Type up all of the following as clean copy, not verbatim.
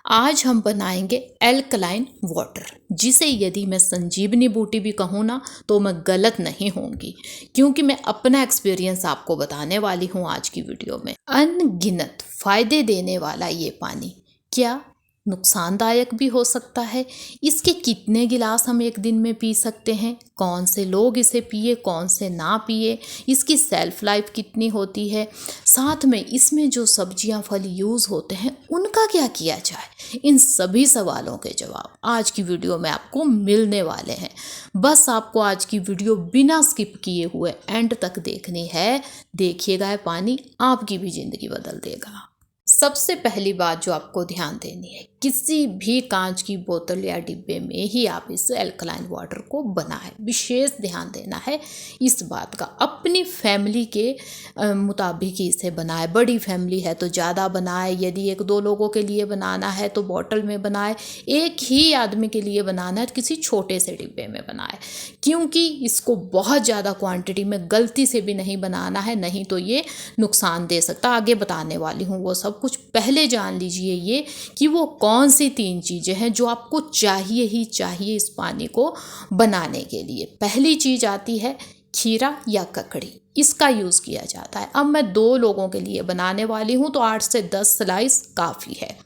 आज हम बनाएंगे एल्कलाइन वाटर, जिसे यदि मैं संजीवनी बूटी भी कहूँ ना तो मैं गलत नहीं होंगी, क्योंकि मैं अपना एक्सपीरियंस आपको बताने वाली हूँ आज की वीडियो में। अनगिनत फायदे देने वाला ये पानी क्या नुकसानदायक भी हो सकता है। इसके कितने गिलास हम एक दिन में पी सकते हैं, कौन से लोग इसे पिए कौन से ना पिए, इसकी सेल्फ लाइफ कितनी होती है, साथ में इसमें जो सब्जियां फल यूज़ होते हैं उनका क्या किया जाए। इन सभी सवालों के जवाब आज की वीडियो में आपको मिलने वाले हैं। बस आपको आज की वीडियो बिना स्किप किए हुए एंड तक देखनी है। देखिएगा, पानी आपकी भी ज़िंदगी बदल देगा। सबसे पहली बात जो आपको ध्यान देनी है, किसी भी कांच की बोतल या डिब्बे में ही आप इस एल्कलाइन वाटर को बनाएं। विशेष ध्यान देना है इस बात का। अपनी फैमिली के मुताबिक ही इसे बनाएं। बड़ी फैमिली है तो ज़्यादा बनाएं, यदि एक दो लोगों के लिए बनाना है तो बॉटल में बनाएं, एक ही आदमी के लिए बनाना है तो किसी छोटे से डिब्बे में बनाएं, क्योंकि इसको बहुत ज़्यादा क्वांटिटी में गलती से भी नहीं बनाना है, नहीं तो ये नुकसान दे सकता। आगे बताने वाली हूँ वो सब कुछ। पहले जान लीजिए ये कि वो कौन सी 3 चीज़ें हैं जो आपको चाहिए ही चाहिए इस पानी को बनाने के लिए। पहली चीज़ आती है खीरा या ककड़ी, इसका यूज़ किया जाता है। अब मैं 2 लोगों के लिए बनाने वाली हूँ तो 8 से 10 स्लाइस काफ़ी है।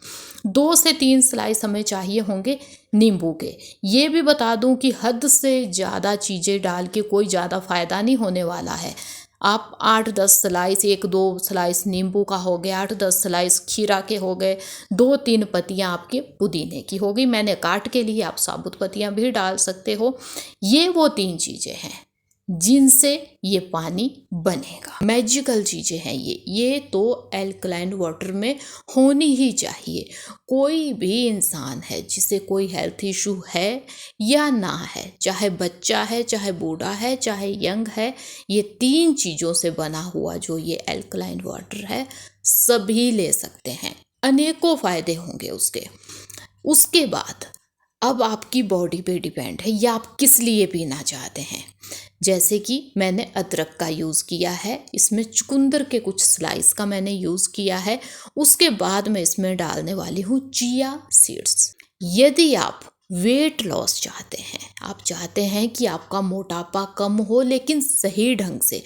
2 से 3 स्लाइस हमें चाहिए होंगे नींबू के। ये भी बता दूं कि हद से ज़्यादा चीज़ें डाल के कोई ज़्यादा फ़ायदा नहीं होने वाला है। आप 8-10 स्लाइस, 1-2 स्लाइस नींबू का हो गया, 8-10 स्लाइस खीरा के हो गए, 2-3 पत्तियाँ आपके पुदीने की हो गई। मैंने काट के लिए, आप साबुत पत्तियाँ भी डाल सकते हो। ये वो 3 चीज़ें हैं जिनसे ये पानी बनेगा। मैजिकल चीज़ें हैं ये तो एल्कलाइन वाटर में होनी ही चाहिए। कोई भी इंसान है जिसे कोई हेल्थ इशू है या ना है, चाहे बच्चा है, चाहे बूढ़ा है, चाहे यंग है, ये 3 चीज़ों से बना हुआ जो ये एल्कलाइन वाटर है सभी ले सकते हैं। अनेकों फ़ायदे होंगे उसके बाद अब आपकी बॉडी पे डिपेंड है या आप किस लिए पीना चाहते हैं। जैसे कि मैंने अदरक का यूज़ किया है, इसमें चुकंदर के कुछ स्लाइस का मैंने यूज़ किया है। उसके बाद मैं इसमें डालने वाली हूँ चिया सीड्स। यदि आप वेट लॉस चाहते हैं, आप चाहते हैं कि आपका मोटापा कम हो लेकिन सही ढंग से,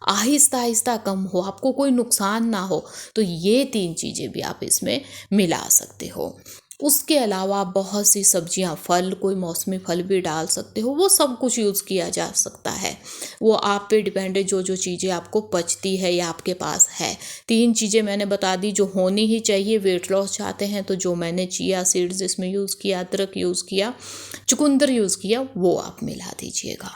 आहिस्ता आहिस्ता कम हो, आपको कोई नुकसान ना हो, तो ये 3 चीज़ें भी आप इसमें मिला सकते हो। उसके अलावा बहुत सी सब्जियां, फल, कोई मौसमी फल भी डाल सकते हो। वो सब कुछ यूज़ किया जा सकता है। वो आप पे डिपेंड है जो जो चीज़ें आपको पचती है या आपके पास है। 3 चीज़ें मैंने बता दी जो होनी ही चाहिए। वेट लॉस चाहते हैं तो जो मैंने चिया सीड्स इसमें यूज़ किया, अदरक यूज़ किया, चुकंदर यूज़ किया, वो आप मिला दीजिएगा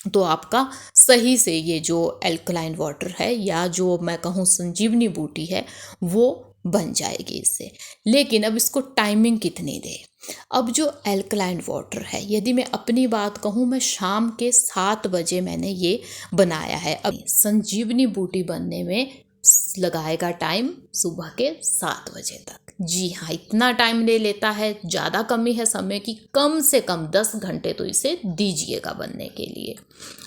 तो आपका सही से ये जो एल्कलाइन वाटर है या जो मैं कहूँ संजीवनी बूटी है वो बन जाएगी इससे। लेकिन अब इसको टाइमिंग कितनी दे। अब जो एल्कलाइन वाटर है, यदि मैं अपनी बात कहूँ, मैं शाम के 7 बजे मैंने ये बनाया है। अब संजीवनी बूटी बनने में लगाएगा टाइम सुबह के 7 बजे तक। जी हाँ, इतना टाइम ले लेता है। ज़्यादा कमी है समय की, कम से कम 10 घंटे तो इसे दीजिएगा बनने के लिए।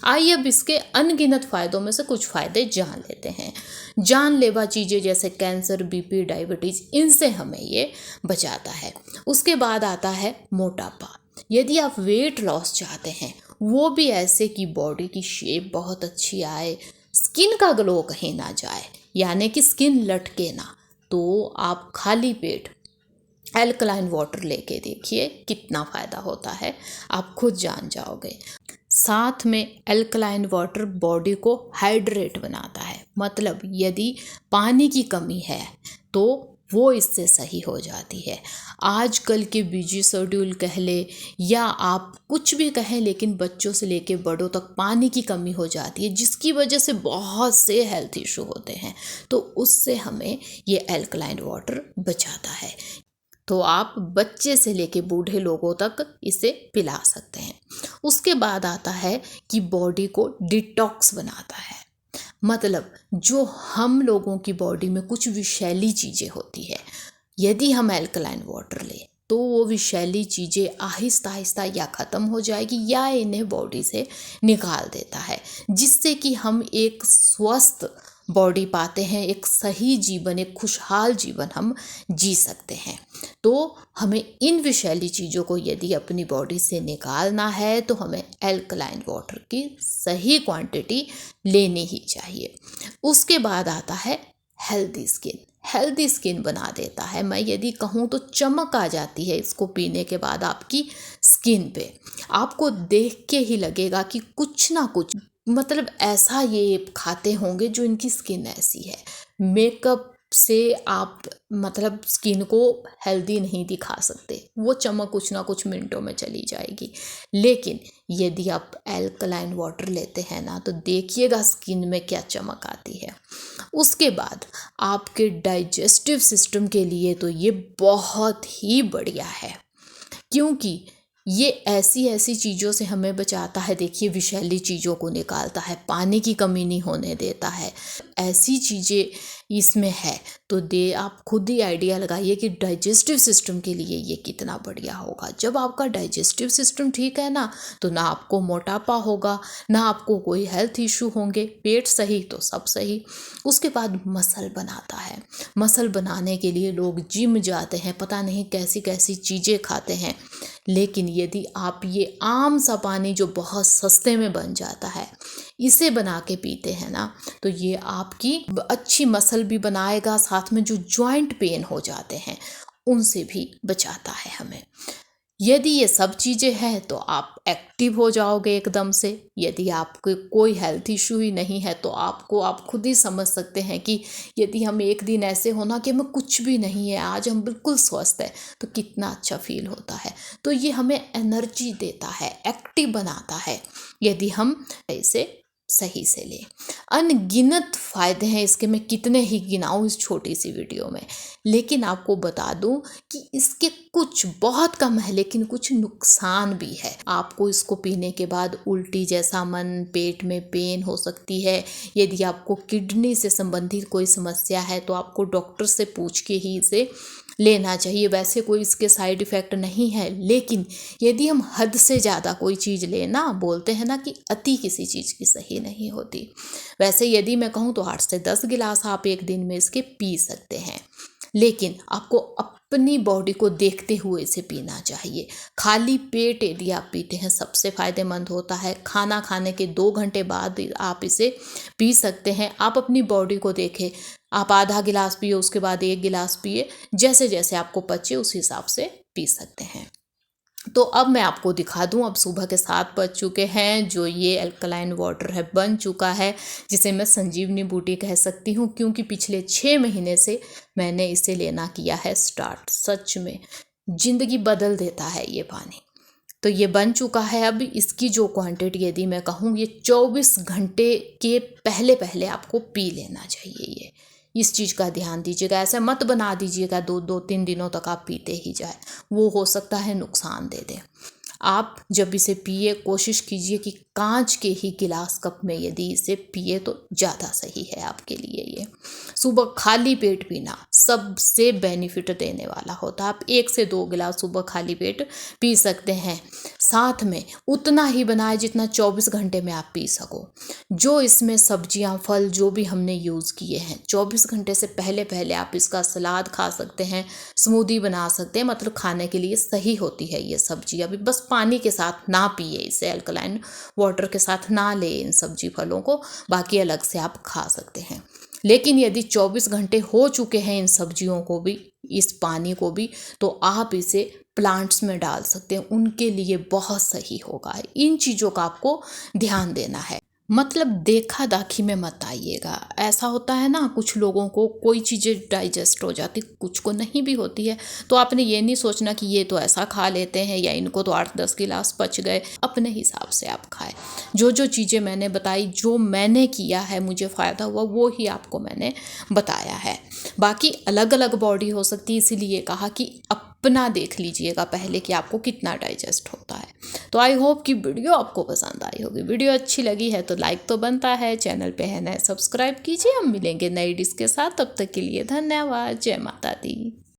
आइए अब इसके अनगिनत फ़ायदों में से कुछ फ़ायदे जान लेते हैं। जानलेवा चीज़ें जैसे कैंसर, बीपी, डायबिटीज़, इनसे हमें ये बचाता है। उसके बाद आता है मोटापा। यदि आप वेट लॉस चाहते हैं, वो भी ऐसे कि बॉडी की शेप बहुत अच्छी आए, स्किन का ग्लो कहीं ना जाए, यानी कि स्किन लटके ना, तो आप खाली पेट एल्कलाइन वाटर लेके देखिए कितना फ़ायदा होता है, आप खुद जान जाओगे। साथ में एल्कलाइन वाटर बॉडी को हाइड्रेट बनाता है। मतलब यदि पानी की कमी है तो वो इससे सही हो जाती है। आजकल के बिजी शेड्यूल कह ले या आप कुछ भी कहें, लेकिन बच्चों से लेके बड़ों तक पानी की कमी हो जाती है, जिसकी वजह से बहुत से हेल्थ इशू होते हैं। तो उससे हमें ये एल्कलाइन वाटर बचाता है। तो आप बच्चे से लेके बूढ़े लोगों तक इसे पिला सकते हैं। उसके बाद आता है कि बॉडी को डिटॉक्स बनाता है। मतलब जो हम लोगों की बॉडी में कुछ विषैली चीज़ें होती है, यदि हम एल्कलाइन वाटर लें तो वो विषैली चीज़ें आहिस्ता आहिस्ता या ख़त्म हो जाएगी या इन्हें बॉडी से निकाल देता है, जिससे कि हम एक स्वस्थ बॉडी पाते हैं, एक सही जीवन, एक खुशहाल जीवन हम जी सकते हैं। तो हमें इन विषैली चीज़ों को यदि अपनी बॉडी से निकालना है तो हमें एल्कलाइन वाटर की सही क्वांटिटी लेनी ही चाहिए। उसके बाद आता है हेल्दी स्किन। हेल्दी स्किन बना देता है, मैं यदि कहूँ तो चमक आ जाती है इसको पीने के बाद आपकी स्किन पे। आपको देख के ही लगेगा कि कुछ ना कुछ मतलब ऐसा ये खाते होंगे जो इनकी स्किन ऐसी है। मेकअप से आप मतलब स्किन को हेल्दी नहीं दिखा सकते, वो चमक कुछ ना कुछ मिनटों में चली जाएगी। लेकिन यदि आप एल्कलाइन वाटर लेते हैं ना तो देखिएगा स्किन में क्या चमक आती है। उसके बाद आपके डाइजेस्टिव सिस्टम के लिए तो ये बहुत ही बढ़िया है, क्योंकि ये ऐसी चीज़ों से हमें बचाता है। देखिए, विषैली चीज़ों को निकालता है, पानी की कमी नहीं होने देता है, ऐसी चीज़ें इसमें है। तो आप खुद ही आइडिया लगाइए कि डाइजेस्टिव सिस्टम के लिए ये कितना बढ़िया होगा। जब आपका डाइजेस्टिव सिस्टम ठीक है ना तो ना आपको मोटापा होगा, ना आपको कोई हेल्थ इशू होंगे, पेट सही तो सब सही। उसके बाद मसल बनाता है। मसल बनाने के लिए लोग जिम जाते हैं, पता नहीं कैसी कैसी चीज़ें खाते हैं, लेकिन यदि आप ये आम सा पानी जो बहुत सस्ते में बन जाता है इसे बना के पीते हैं ना तो ये आपकी अच्छी मसल भी बनाएगा, साथ में जो जॉइंट पेन हो जाते हैं उनसे भी बचाता है हमें। यदि ये सब चीज़ें हैं तो आप एक्टिव हो जाओगे एकदम से। यदि आपको कोई हेल्थ इशू ही नहीं है तो आप खुद ही समझ सकते हैं कि यदि हम एक दिन ऐसे होना कि हमें कुछ भी नहीं है, आज हम बिल्कुल स्वस्थ हैं, तो कितना अच्छा फील होता है। तो ये हमें एनर्जी देता है, एक्टिव बनाता है यदि हम इसे सही से लें। अनगिनत फ़ायदे हैं इसके, मैं कितने ही गिनाऊँ इस छोटी सी वीडियो में, लेकिन आपको बता दूं कि इसके कुछ बहुत कम है लेकिन कुछ नुकसान भी है। आपको इसको पीने के बाद उल्टी जैसा मन, पेट में पेन हो सकती है। यदि आपको किडनी से संबंधित कोई समस्या है तो आपको डॉक्टर से पूछ के ही इसे लेना चाहिए। वैसे कोई इसके साइड इफ़ेक्ट नहीं है, लेकिन यदि हम हद से ज़्यादा कोई चीज़ लेना, बोलते हैं ना कि अति किसी चीज़ की सही नहीं होती। वैसे यदि मैं कहूँ तो 8 से 10 गिलास आप एक दिन में इसके पी सकते हैं, लेकिन आपको अपनी बॉडी को देखते हुए इसे पीना चाहिए। खाली पेट यदि आप पीते हैं सबसे फ़ायदेमंद होता है। खाना खाने के 2 घंटे बाद आप इसे पी सकते हैं। आप अपनी बॉडी को देखें, आप आधा गिलास पिए, उसके बाद 1 गिलास पिए, जैसे जैसे आपको पचे उस हिसाब से पी सकते हैं। तो अब मैं आपको दिखा दूं, अब सुबह के 7 बज चुके हैं, जो ये एल्कलाइन वाटर है बन चुका है, जिसे मैं संजीवनी बूटी कह सकती हूँ, क्योंकि पिछले 6 महीने से मैंने इसे लेना किया है स्टार्ट। सच में ज़िंदगी बदल देता है ये पानी। तो ये बन चुका है। अब इसकी जो क्वांटिटी यदि मैं कहूँ, ये 24 घंटे के पहले पहले आपको पी लेना चाहिए। ये इस चीज़ का ध्यान दीजिएगा। ऐसा मत बना दीजिएगा 2-3 दिनों तक आप पीते ही जाए, वो हो सकता है नुकसान दे दे। आप जब इसे पिए कोशिश कीजिए कि कांच के ही गिलास कप में यदि इसे पिए तो ज़्यादा सही है आपके लिए। ये सुबह खाली पेट पीना सबसे बेनिफिट देने वाला होता है। आप 1 से 2 गिलास सुबह खाली पेट पी सकते हैं। साथ में उतना ही बनाए जितना 24 घंटे में आप पी सको। जो इसमें सब्जियां, फल जो भी हमने यूज़ किए हैं, 24 घंटे से पहले पहले आप इसका सलाद खा सकते हैं, स्मूदी बना सकते हैं। मतलब खाने के लिए सही होती है ये सब्जी। अभी बस पानी के साथ ना पिए इसे, अल्कलाइन वाटर के साथ ना ले इन सब्जी फलों को, बाकी अलग से आप खा सकते हैं। लेकिन यदि 24 घंटे हो चुके हैं इन सब्जियों को भी, इस पानी को भी, तो आप इसे प्लांट्स में डाल सकते हैं, उनके लिए बहुत सही होगा। इन चीज़ों का आपको ध्यान देना है। मतलब देखा दाखी में मत आइएगा। ऐसा होता है ना, कुछ लोगों को कोई चीज़ें डाइजेस्ट हो जाती, कुछ को नहीं भी होती है। तो आपने ये नहीं सोचना कि ये तो ऐसा खा लेते हैं या इनको तो 8-10 गिलास पच गए। अपने हिसाब से आप खाएं। जो जो चीज़ें मैंने बताई, जो मैंने किया है, मुझे फ़ायदा हुआ, वो ही आपको मैंने बताया है। बाकी अलग अलग बॉडी हो सकती है, इसीलिए कहा कि अपना देख लीजिएगा पहले कि आपको कितना डाइजेस्ट होता है। तो आई होप कि वीडियो आपको पसंद आई होगी। वीडियो अच्छी लगी है तो लाइक तो बनता है, चैनल पे है नए सब्सक्राइब कीजिए। हम मिलेंगे नई डिश के साथ, तब तक के लिए धन्यवाद। जय माता दी।